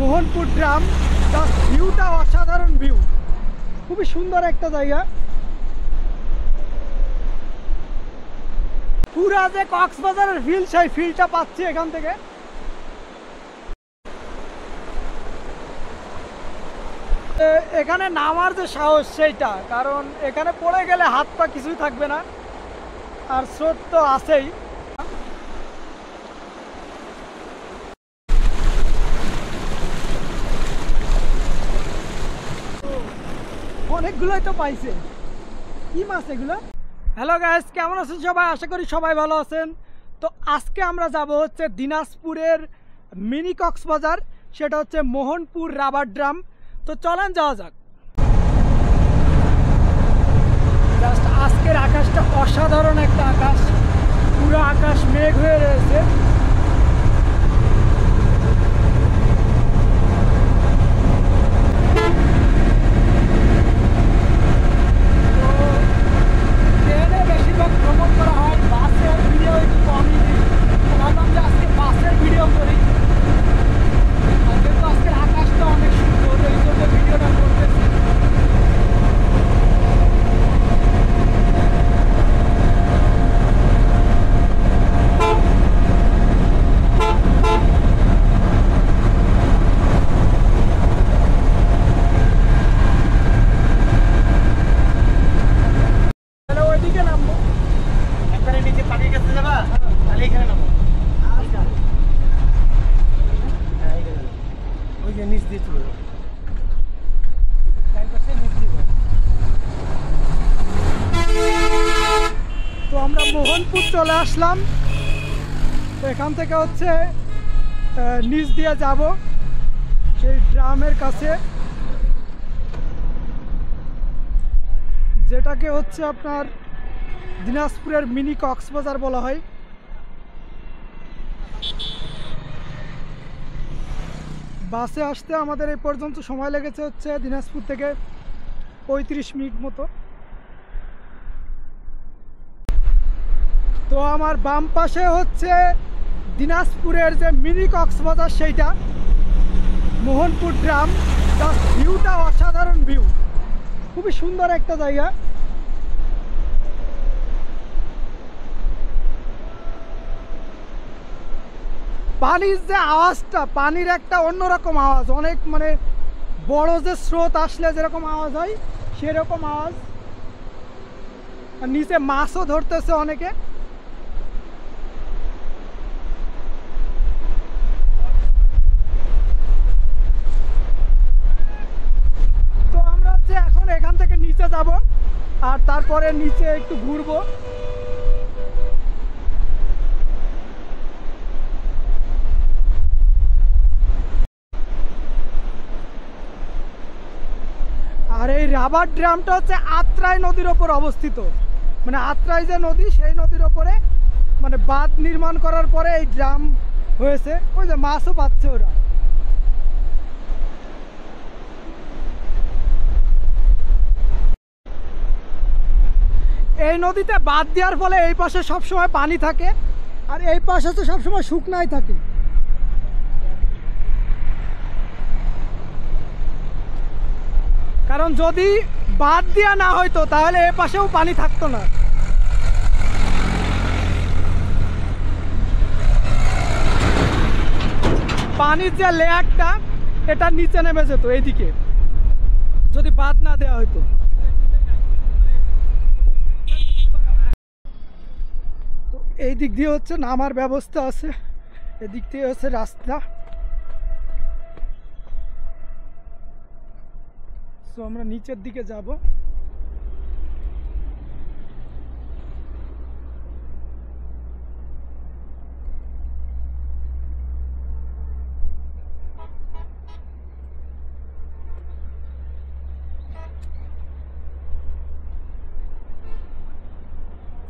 মোহনপুর গ্রাম। Just ভিউটা অসাধারণ view, খুবই সুন্দর একটা জায়গা। পুরা যে কক্সবাজারের ফিল, সেই ফিলটা পাচ্ছি এখান থেকে। এখানে নামার যে সাহস সেইটা, কারণ এখানে পড়ে গেলে হাত পা কিছুই থাকবে না, আর স্রোত তো আছেই। অনেকগুলোই তো পাইছে। কি মাছ এগুলো? হ্যালো গাইস, কেমন আছেন সবাই? আশা করি সবাই ভালো আছেন। তো আজকে আমরা যাব হচ্ছে দিনাজপুরের মিনি কক্সবাজার, সেটা হচ্ছে মোহনপুর রাবার ড্রাম। তো চলেন যাওয়া যাক। জাস্ট আজকের আকাশটা অসাধারণ একটা আকাশ, পুরো আকাশ মেঘ হয়ে রয়েছে। ভ্রমণ করা হয়, বাসের ভিডিও একটু কমই দিই, ভাবলাম যে আজকে বাসের ভিডিও করি। যেহেতু আজকের আকাশটা অনেক সুন্দর, এই জন্য ভিডিওটা করতেছি। ওইদিকে নামবো, একবারে নিচে পানির কাছে যাবা, তাহলে এখানে নামবো। ওই যে নিচ দিয়ে চলে যাবো, তো আমরা মোহনপুর চলে আসলাম। তো এখান থেকে হচ্ছে নিচ দিয়ে যাব সেই ড্রামের কাছে, যেটাকে হচ্ছে আপনার দিনাজপুরের মিনি কক্সবাজার বলা হয়। বাসে আসতে আমাদের এই পর্যন্ত সময় লেগেছে হচ্ছে দিনাজপুর থেকে 35 মিনিট মতো। তো আমার বাম পাশে হচ্ছে দিনাজপুরের যে মিনি কক্সবাজার, সেইটা মোহনপুর গ্রাম। জাস্ট ভিউটা অসাধারণ ভিউ, খুবই সুন্দর একটা জায়গা। পানির যে আওয়াজটা, পানির একটা অন্যরকম আওয়াজ, অনেক মানে বড় যে স্রোত আসলে যেরকম আওয়াজ হয় সেরকম আওয়াজ। আর নিচে মাছও ধরতেছে অনেকে। তো আমরা হচ্ছে এখন এখান থেকে নিচে যাব, আর তারপরে নিচে একটু ঘুরবো। আর এই রাবার ড্রামটা হচ্ছে আত্রাই নদীর ওপর অবস্থিত, মানে আত্রাই যে নদী, সেই নদীর ওপরে মানে বাঁধ নির্মাণ করার পরে এই ড্রাম হয়েছে। ওই যে মাছও পাচ্ছে ওরা। এই নদীতে বাঁধ দেওয়ার ফলে এই পাশে সবসময় পানি থাকে, আর এই পাশে তো সবসময় শুকনাই থাকে। কারণ যদি বাদ দেওয়া না হয়তো তাহলে এ পাশেও পানি থাকতো না। পানির যে লেয়ারটা, এটা নিচে নেমে যেত এইদিকে, যদি বাদ না দেওয়া হয়তো। তো এই দিক দিয়ে হচ্ছে নামার ব্যবস্থা আছে, এদিক থেকে হচ্ছে রাস্তা। তো আমরা নিচের দিকে যাব।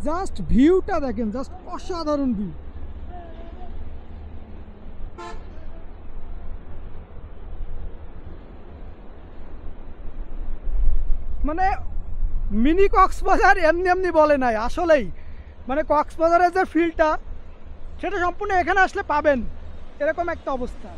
জাস্ট ভিউটা দেখেন, জাস্ট অসাধারণ ভিউ। মানে মিনি কক্সবাজার এমনি এমনি বলে নাই, আসলেই মানে কক্সবাজারের যে ফিলটা, সেটা সম্পূর্ণ এখানে আসলে পাবেন, এরকম একটা অবস্থা।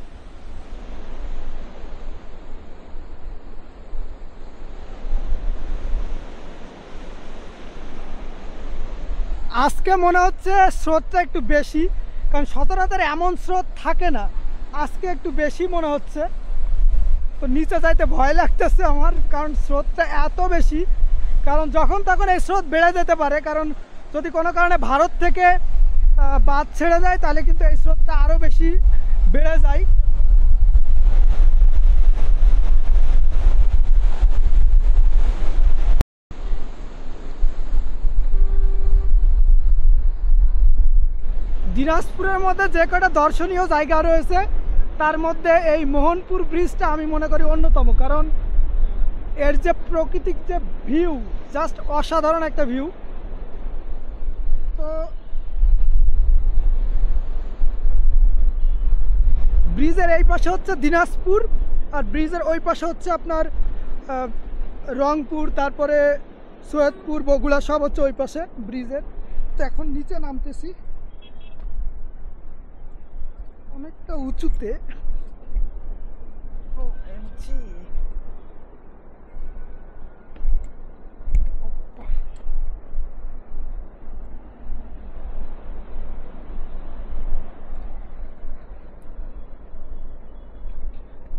আজকে মনে হচ্ছে স্রোতটা একটু বেশি, কারণ সচরাচর এমন স্রোত থাকে না, আজকে একটু বেশি মনে হচ্ছে। তো নিচে যাইতে ভয় লাগতেছে আমার, কারণ স্রোতটা এত বেশি। কারণ যখন তখন এই স্রোত বেড়ে যেতে পারে, কারণ যদি কোনো কারণে ভারত থেকে বাঁধ ছেড়ে যায় তাহলে কিন্তু এই স্রোতটা আরও বেশি বেড়ে যায়। দিনাজপুরের মধ্যে যে কটা দর্শনীয় জায়গা রয়েছে তার মধ্যে এই মোহনপুর ব্রিজটা আমি মনে করি অন্যতম, কারণ এর যে প্রাকৃতিক যে ভিউ, জাস্ট অসাধারণ একটা ভিউ। তো ব্রিজের এই পাশে হচ্ছে দিনাজপুর, আর ব্রিজের ওই পাশে হচ্ছে আপনার রংপুর, তারপরে সৈয়দপুর, বগুড়া, সব হচ্ছে ওই পাশে ব্রিজের। তো এখন নিচে নামতেছি অনেকটা উঁচুতে।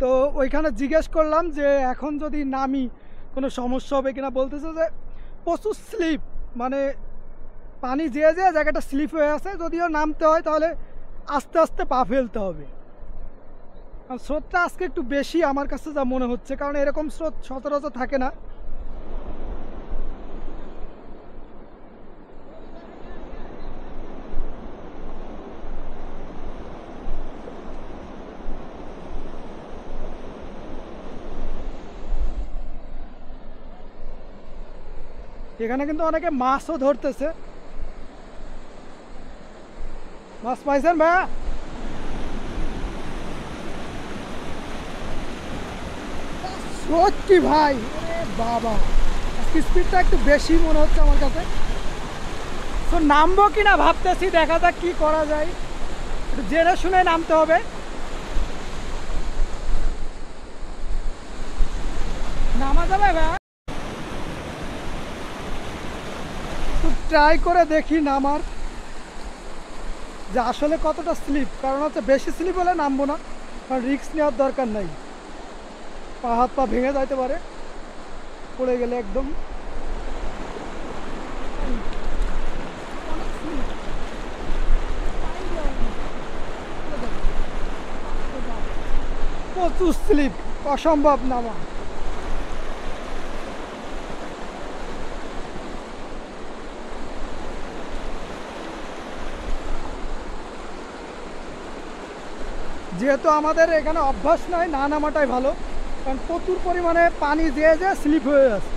তো ওইখানে জিজ্ঞেস করলাম যে এখন যদি নামি কোনো সমস্যা হবে কিনা, বলতেছে যে প্রচুর স্লিপ, মানে পানি যেয়ে যেয়ে জায়গাটা স্লিপ হয়ে আছে, যদিও নামতে হয় তাহলে আস্তে আস্তে পা ফেলতে হবে। আর স্রোতটা আজকে একটু বেশি আমার কাছে যা মনে হচ্ছে, কারণ এরকম স্রোত সচরাচর থাকে না। এখানে কিন্তু অনেকে মাছও ধরতেছে। মাছ পাইছেন ভাইয়া? সত্যি ভাই, বাবা স্পিডটা একটু বেশি মনে হচ্ছে আমার কাছে। তো নামবো কিনা ভাবতেছি, দেখা যাক কি করা যায়, একটু জেনে শুনে নামতে হবে। নামা যাবে ভাইয়া? তো ট্রাই করে দেখি নামার, যে আসলে কতটা স্লিপ। কারণ হচ্ছে বেশি স্লিপ হলে নামবো না, কারণ রিস্ক নেওয়ার দরকার নাই, পা হাত পা ভেঙে যাইতে পারে পড়ে গেলে একদম। প্রচুর স্লিপ, অসম্ভব নামা। যেহেতু আমাদের এখানে অভ্যাস নয়, না নামাটাই ভালো, কারণ প্রচুর পরিমাণে পানি যেয়ে যেয়ে স্লিপ হয়ে আছে।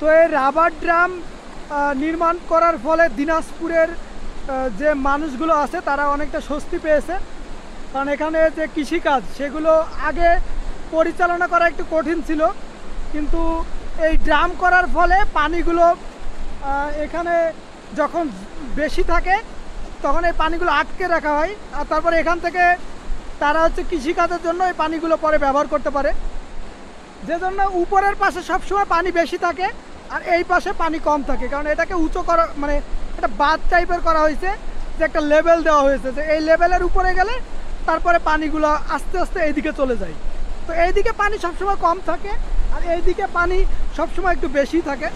তো এই রাবার ড্রাম নির্মাণ করার ফলে দিনাজপুরের যে মানুষগুলো আছে তারা অনেকটা স্বস্তি পেয়েছে, কারণ এখানে যে কৃষিকাজ সেগুলো আগে পরিচালনা করা একটু কঠিন ছিল, কিন্তু এই ড্রাম করার ফলে পানিগুলো এখানে যখন বেশি থাকে তখন এই পানিগুলো আটকে রাখা হয়, আর তারপরে এখান থেকে তারা হচ্ছে কৃষিকাজের জন্য এই পানিগুলো পরে ব্যবহার করতে পারে। যে জন্য উপরের পাশে সবসময় পানি বেশি থাকে আর এই পাশে পানি কম থাকে, কারণ এটাকে উঁচু করা, মানে একটা বাঁধ টাইপের করা হয়েছে, যে একটা লেভেল দেওয়া হয়েছে, যে এই লেভেলের উপরে গেলে তারপরে পানিগুলো আস্তে আস্তে এইদিকে চলে যায়। তো এইদিকে পানি সবসময় কম থাকে আর এইদিকে পানি সবসময় একটু বেশি থাকে।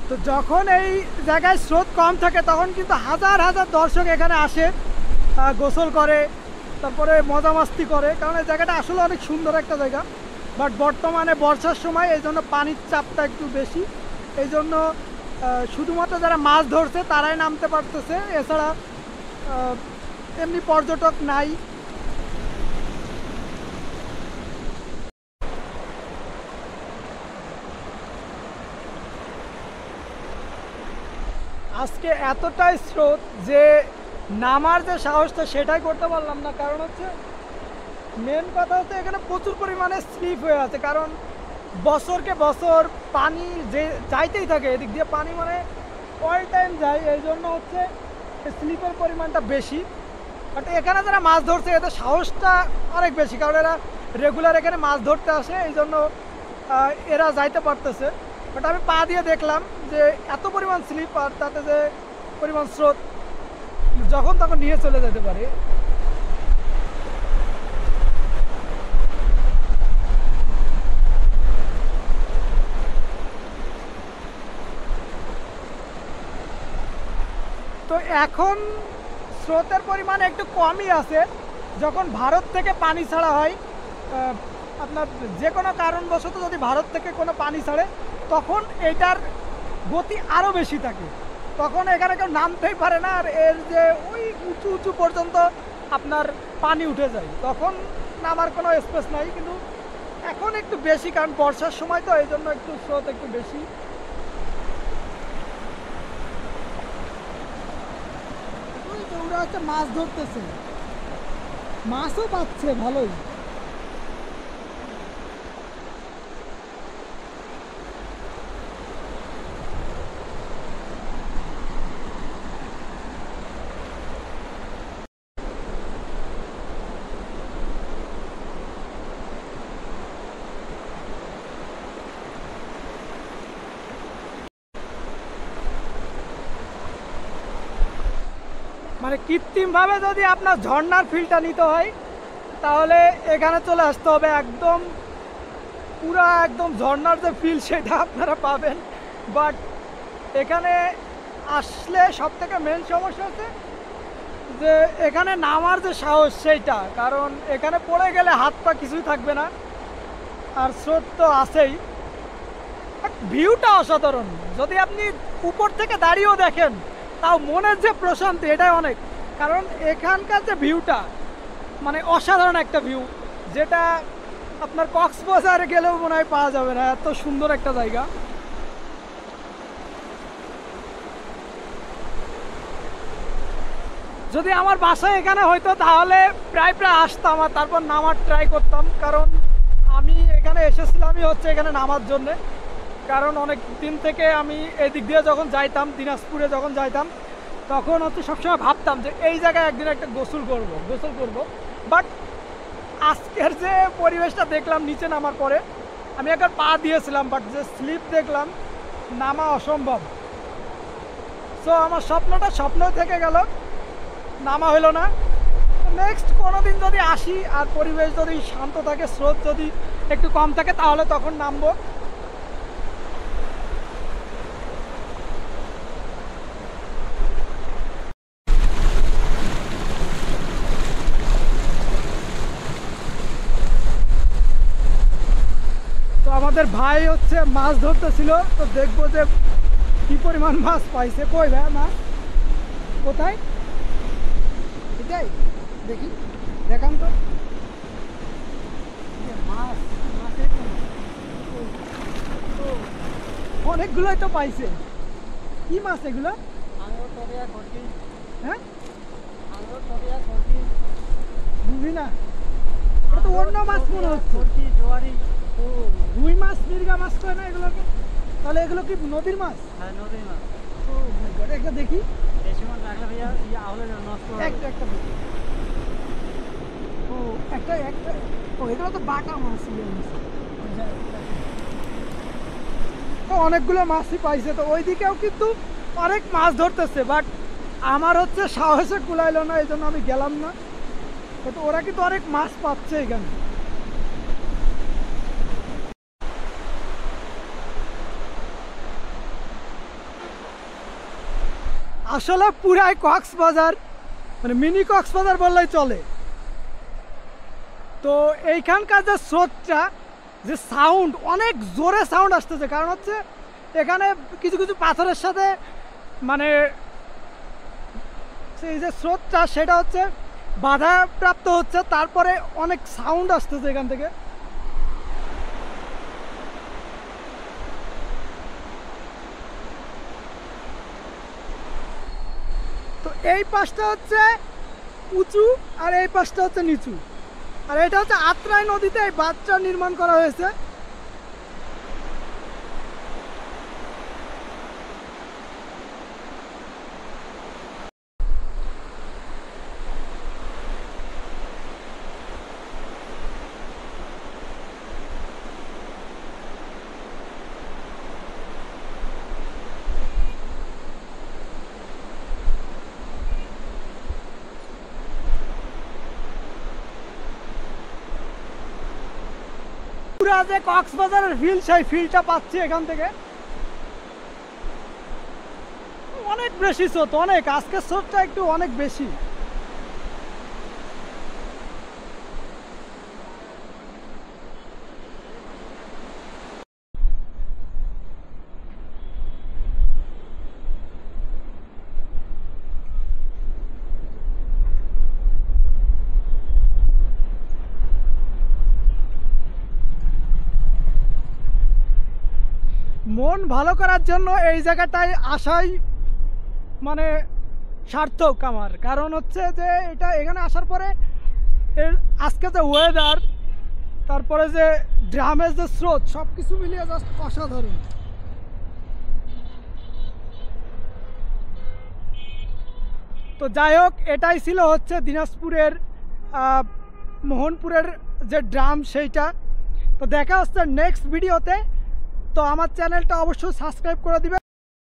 তো যখন এই জায়গায় স্রোত কম থাকে তখন কিন্তু হাজার হাজার দর্শক এখানে আসে, গোসল করে, তারপরে মজা মাস্তি করে, কারণ এই জায়গাটা আসলে অনেক সুন্দর একটা জায়গা। বাট বর্তমানে বর্ষার সময় এই জন্য পানির চাপটা একটু বেশি, এই জন্য শুধুমাত্র যারা মাছ ধরছে তারাই নামতে পারতেছে, এছাড়া এমনি পর্যটক নাই। আজকে এতটাই স্রোত যে নামার যে সাহসটা সেটাই করতে পারলাম না, কারণ হচ্ছে মেন কথা হচ্ছে এখানে প্রচুর পরিমাণে স্লিপ হয়ে আছে, কারণ বছরকে বছর পানি যে যাইতেই থাকে, এদিক দিয়ে পানি মানে অল টাইম যায়, এই জন্য হচ্ছে স্লিপের পরিমাণটা বেশি। বাট এখানে যারা মাছ ধরছে এদের সাহসটা অনেক বেশি, কারণ এরা রেগুলার এখানে মাছ ধরতে আসে, এই জন্য এরা যাইতে পারতেছে। বাট আমি পা দিয়ে দেখলাম যে এত পরিমাণ স্লিপ আর তাতে যে পরিমাণ স্রোত যখন তখন নিয়ে চলে যেতে পারে। তো এখন স্রোতের পরিমাণ একটু কমই আছে। যখন ভারত থেকে পানি ছাড়া হয়, আপনার যে কোনো কারণবশত যদি ভারত থেকে কোনো পানি ছাড়ে তখন এটার গতি আরও বেশি থাকে, তখন এখানে কেউ নামতেই পারে না, আর এর যে ওই উঁচু উঁচু পর্যন্ত আপনার পানি উঠে যায়, তখন নামার কোনো স্পেস নাই। কিন্তু এখন একটু বেশি, কারণ বর্ষার সময় তো এই জন্য একটু স্রোত একটু বেশি। ওরা হচ্ছে মাছ ধরতেছে, মাছও পাচ্ছে ভালোই। মানে কৃত্রিমভাবে যদি আপনার ঝর্ণার ফিলটা নিতে হয় তাহলে এখানে চলে আসতে হবে, একদম পুরা একদম ঝর্ণার যে ফিল সেটা আপনারা পাবেন। বাট এখানে আসলে সব থেকে মেন সমস্যা হচ্ছে যে এখানে নামার যে সাহস সেইটা, কারণ এখানে পড়ে গেলে হাত পা কিছুই থাকবে না, আর স্রোত তো আছেই। ভিউটা অসাধারণ, যদি আপনি উপর থেকে দাঁড়িয়েও দেখেন তাও মনের যে প্রশান্তি এটাই অনেক, কারণ এখানকার যে ভিউটা মানে অসাধারণ একটা ভিউ, যেটা আপনার কক্সবাজারে গেলেও মনে হয় পাওয়া যাবে না, এত সুন্দর একটা জায়গা। যদি আমার বাসায় এখানে হয়তো তাহলে প্রায় প্রায় আসতাম আর তারপর নামার ট্রাই করতাম, কারণ আমি এখানে এসেছিলামই হচ্ছে এখানে নামার জন্যে। কারণ অনেক দিন থেকে আমি এই দিক দিয়ে যখন যাইতাম, দিনাজপুরে যখন যাইতাম, তখন হচ্ছে সবসময় ভাবতাম যে এই জায়গায় একদিন একটা গোসল করব। বাট আজকের যে পরিবেশটা দেখলাম নিচে নামার পরে, আমি একবার পা দিয়েছিলাম, বাট যে স্লিপ দেখলাম নামা অসম্ভব। সো আমার স্বপ্নটা স্বপ্নই থেকে গেল, নামা হলো না। নেক্সট কোনো দিন যদি আসি আর পরিবেশ যদি শান্ত থাকে, স্রোত যদি একটু কম থাকে, তাহলে তখন নামবো। তো আমাদের ভাই হচ্ছে মাছ ধরতেছিল, তো দেখবো যে কি পরিমাণ মাছ পাইছে। কই ভাই মাছ কোথায়? এটাই দেখি, দেখান তো মাছ। অনেকগুলোই তো পাইছে। কি মাছ এগুলো? হ্যাঁ বুঝি না, এটা তো অন্য মাছ মনে হচ্ছে। ও রুই মাছ, মির্গা মাছ কয় না এগুলোকে? তাহলে এগুলো কি নদীর মাছ? হ্যাঁ নদীর মাছ। ও মাই গড, একটা দেখি। বেশি মাছ রাখলে ভাইয়া নষ্ট হবে। একটা দেখি। ও একটা ও এগুলো তো বাটা মাছ। তো অনেকগুলো মাছই পাইছে, তো ওইদিকেও কিন্তু অনেক মাছ ধরতেছে, বাট আমার হচ্ছে সাহসে কুলাইলো না, এই জন্য আমি গেলাম না। তো ওরা কিন্তু অনেক মাছ পাচ্ছে এখানে। আসলে পুরাই কক্সবাজার, মানে মিনি কক্সবাজার বললেই চলে। তো এইখানকার যে স্রোতটা, যে সাউন্ড, অনেক জোরে সাউন্ড আসতেছে, কারণ হচ্ছে এখানে কিছু কিছু পাথরের সাথে মানে সেই যে স্রোতটা সেটা হচ্ছে বাধাপ্রাপ্ত হচ্ছে, তারপরে অনেক সাউন্ড আসতেছে এখান থেকে। তো এই পাশটা হচ্ছে উঁচু আর এই পাশটা হচ্ছে নিচু, আর এটা হচ্ছে আত্রাই নদীতে এই বাঁধটা নির্মাণ করা হয়েছে। পুরা যে কক্সবাজারের ফিল, সেই ফিলটা পাচ্ছি এখান থেকে। অনেক বেশি স্রোত, অনেক, আজকের স্রোতটা একটু অনেক বেশি। মন ভালো করার জন্য এই জায়গাটায় আসাই মানে সার্থক আমার, কারণ হচ্ছে যে এটা এখানে আসার পরে আজকে যে ওয়েদার, তারপরে যে ড্রামের যে স্রোত, সব কিছু মিলিয়ে জাস্ট অসাধারণ। তো যাই হোক, এটাই ছিল হচ্ছে দিনাজপুরের মোহনপুরের যে ড্রাম সেইটা। তো দেখা হচ্ছে নেক্সট ভিডিওতে। তো আমার চ্যানেলটা অবশ্যই সাবস্ক্রাইব করে দিবেন।